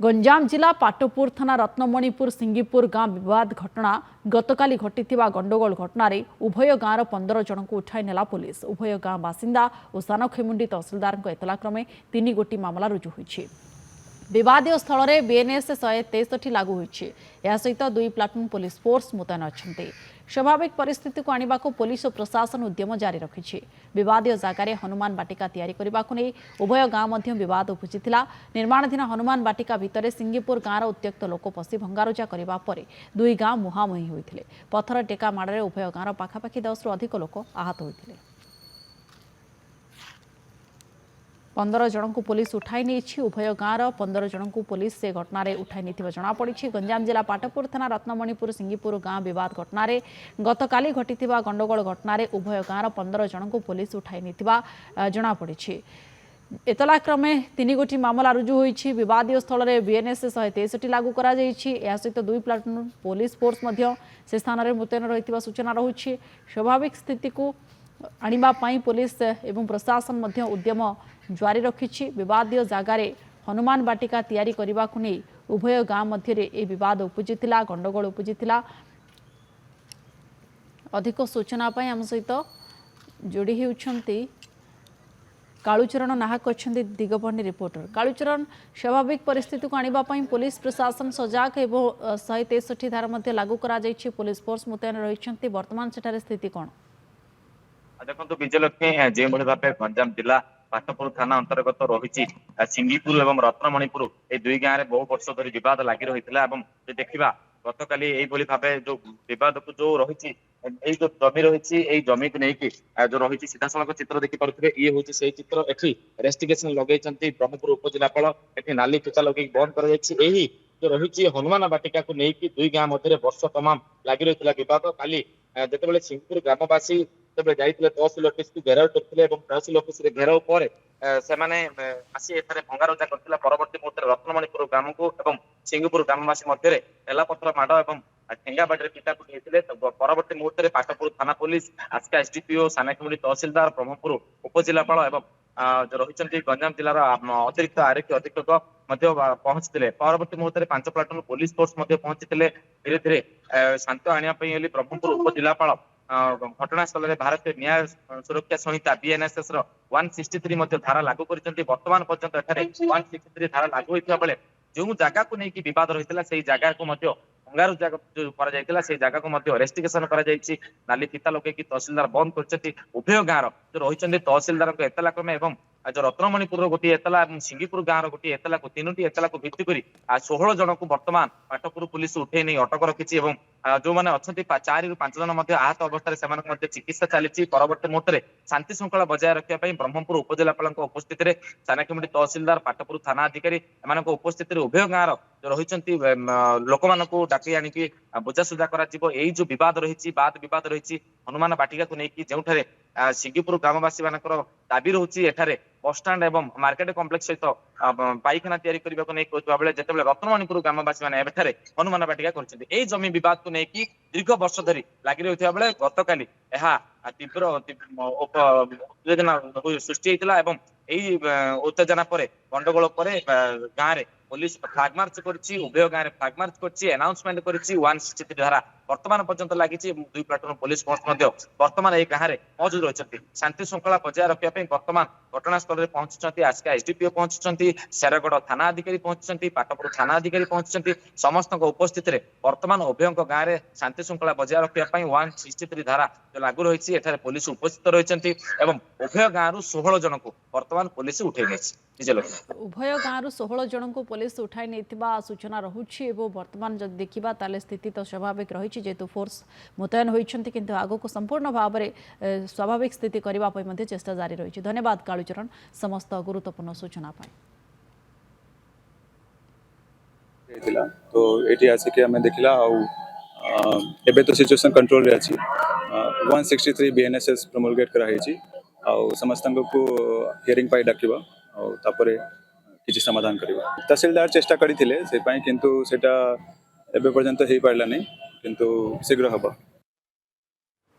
गंजाम जिला पाटपुर थाना रत्नमणिपुर सिंगीपुर गाँ विवाद घटना गतकाली घटिथिबा गंडगोल घटना उभय गाँवर 15 जन को उठाई नेला पुलिस। उभय गाँ बासिंदा और सानखेमुंडी तहसिलदार एतला क्रमे 3 गोटी मामला रुजु होइछि। विवादीय स्थल में बीएनएस 163 लागू होइछि। या सहित 2 प्लाटून पुलिस फोर्स मुतयन अछंती। स्वाभाविक परिस्थिति को आनिबा को पुलिस और प्रशासन उद्यम जारी रखिछि। विवादीय जगार हनुमान बाटिका तैयारी करने को नहीं उभय गाँ मध्य विवाद उपजिथिला। निर्माणाधीन हनुमान बाटिका भितर सिंगीपुर गाँवर उत्त्यक्त लोक पशि भंगारुजा करने पर 2 गाँ मुहांमुही होते। पथर टेका माड़ में उभय गाँवर पाखापाखि 10 रु अधिक लोक आहत होते। 15 जन को पुलिस उठाई नहीं। उभय गाँवर 15 जन को पुलिस से घटना उठाई नहीं जमापड़ी। गंजाम जिला पाटपुर थाना रत्नमणिपुर सिंगीपुर गाँ विवाद घटना गतकाली घटिथिबा गंडगोल घटना उभय गाँवर 15 जन को पुलिस उठाई नहीं जमापड़ी। एतला क्रमे 3 गोटी मामला रुजु होइछि। विवादीय स्थल में बीएनएस 163 लागू करा जाइछि। या सहित 2 प्लाटून पुलिस फोर्स मध्य से स्थान में मुतयन रहिथिबा सूचना रहुछि। स्वाभाविक स्थिति को आनिबा पई पुलिस एवं प्रशासन मध्य उद्यम जारी रखिछि। विवादीय जगार हनुमान बाटिका तैयारी करने को नहीं उभय गाँ मध्य ए विवाद उपजिथिला, गंडगोल उपजिथिला। अधिक सूचना पई आम सहित जोड़ी होउछंती कालुचरण नाहक अच्छे दिगपहनी रिपोर्टर। कालुचरण, स्वाभाविक परिस्थिति को आनिबा पई पुलिस प्रशासन सजाग एवं 163 धारा मध्य लागू करा जाइछि। पुलिस फोर्स मुतयन रहिछंती। वर्तमान सेठार स्थिति कोन? देखो विजयलक्ष्मी जो भाव गंजाम जिला पाटपुर थाना अंतर्गत रही सिंगीपुर और रत्नमणिपुर ये 2 गाँव में बहु वर्ष धरी विवाद लगी रही है। देखा गतकाली यही भाव जो विवाद को जो रही जो जमी रही जमी को लेकिन जो रही सीधा सड़क चित्र देखिपे ये हूँ से चित्र एटी रेस्टिगेसन लगे ब्रह्मपुर उपजिलापाल एटी नाली फीता लगे बंद कर जो रही हनुमान बाटिका को लेकिन 2 गाँव मध्य वर्ष तमाम लगी रही विवाद। काली जिते सिंगीपुर ग्रामवासी जाइए तहसिल ऑफिस को घेराव करते तहसिल ऑफिस घेराव पर आसी एठारे भंगारुजा करथिला। परवर्ती मुहूर्त रत्नमणिपुर ग्राम को एवं सिंगीपुर ग्रामवासी मध्य एलापत्र माड़ और ठेंगा बाड़ी पिटापिटी होते। परवर्ती मुहूर्त पाटपुर थाना पुलिस आस्का एसडीपीओ सानखेमुंडी तहसिलदार ब्रह्मपुर उपजिलापाल एवं जो रही गंजाम जिलार अतिरिक्त आरक्षी अधीक्षक पहुंचते। परवर्ती मुहूर्त 5 प्लाटून पुलिस फोर्स पहुंची धीरे धीरे शांत आने ब्रह्मपुर उपजिलापाल घटनास्थल में भारतीय न्याय सुरक्षा संहिता बीएनएसएस 163 धारा लागू कर वर्तमान पर्यंत एठारे 163 धारा लागू होता बेले जो जगह को लेकिन विवाद रही से जगह को भंगारुजा से जगह को रेस्टिगेसन नाली फीता लगे तहसिलदार बंद कर उभय गाँव जो रही तहसिलदार एतला क्रमे जो रत्नमणिपुर गोटे एतला और सिंगीपुर गाँव गोटे एतला को 3टी एतला को भित्ति कर 16 जन को वर्तमान पाटपुर पुलिस उठे नहीं अटक रखी। जो मैंने अच्छा 4 ରୁ 5 जन आहत अवस्था से चिकित्सा चली। परवर्ती मुहूर्त में शांति श्रृंखला बजाय रखापी ब्रह्मपुर उपजिलापाल उपस्थित सानखेमुंडी तहसिलदार पाटपुर थाना अधिकारी एम उपस्थित उभय गाँव जो रही लोक मान डाकी आनिकी बुझासुझा कर जो विवाद रही बात विवाद रही हनुमान बाटिका को लेकिन जो सिंगीपुर ग्रामवासी मान दाबी रोचे एठारे बसस्टाण्ड एवं मार्केट कम्प्लेक्स सहित पाइखाना तैयारी करने को नहीं बेले जिते रत्नमणिपुर ग्रामवासी मैंने हनुमान बाटिका कर जमी विवाद को लेकिन दीर्घ वर्ष धरी लगी रही बेले गतकाली तीव्र उत्तेजना सृष्टि होता। उत्तेजना पर गंडगोल पर गाँव में पुलिस फ्लाग मार्च करछि। उभय गाँव में फ्लाग मार्च करछि, अनाउंसमेंट करछि। 163 धारा वर्तमान पर्यंत लगी। 2 प्लाटून पुलिस फोर्स वर्तमान ये गाँव में मौजूद रही शांति श्रृंखला बजाय रखापी वर्तमान घटनास्थल में पहुंची आस्का एसडीपीओ पहुंची शेरगढ़ थाना अधिकारी पहुंची पाटपुर थाना अधिकारी पहुंची समस्त उपस्थित वर्तमान उभय गाँव में शांति श्रृंखला बजाय रखापी 163 धारा जो लागू रही पुलिस उपस्थित रही उभय गाँव 16 जन को वर्तमान पुलिस उठे उभय गाँव 16 जन को पुलिस उठाई नहीं सूचना रहुछि। वर्तमान जब देखा ताले स्थिति तो स्वाभाविक रही जेतु फोर्स मुतयन होती किंतु आगो को संपूर्ण भाव में स्वाभाविक स्थिति करने चेष्टा जारी रही। धन्यवाद कालुचरण समस्त गुरुत्वपूर्ण सूचना पाई। तो एटी आसिक आम देखला एबे तो सिचुएशन कंट्रोल रे अछि। 163 बीएनएसएस प्रोमलगेट कराई समस्त को हियरिंग पाई डाकिबा और तापरे किसी समाधान करिबा। तहसीलदार चेष्टा करथिले से पाई किंतु सेटा एबे पर्यंत हेई पारला नै किंतु शीघ्र हबा।